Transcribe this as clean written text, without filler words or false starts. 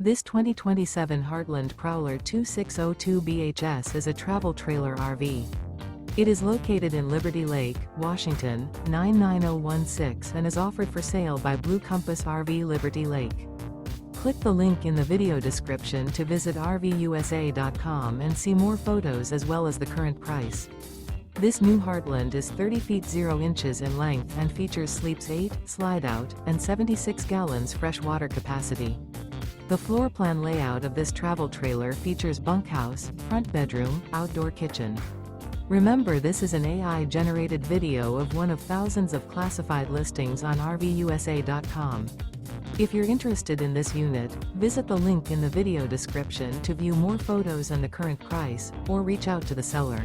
This 2027 Heartland Prowler 2602 BHS is a travel trailer RV. It is located in Liberty Lake, Washington, 99016 and is offered for sale by Blue Compass RV Liberty Lake. Click the link in the video description to visit RVUSA.com and see more photos as well as the current price. This new Heartland is 30 feet 0 inches in length and features sleeps 8, slide-out, and 76 gallons fresh water capacity. The floor plan layout of this travel trailer features bunkhouse, front bedroom, outdoor kitchen. Remember, this is an AI-generated video of one of thousands of classified listings on RVUSA.com. If you're interested in this unit, visit the link in the video description to view more photos and the current price, or reach out to the seller.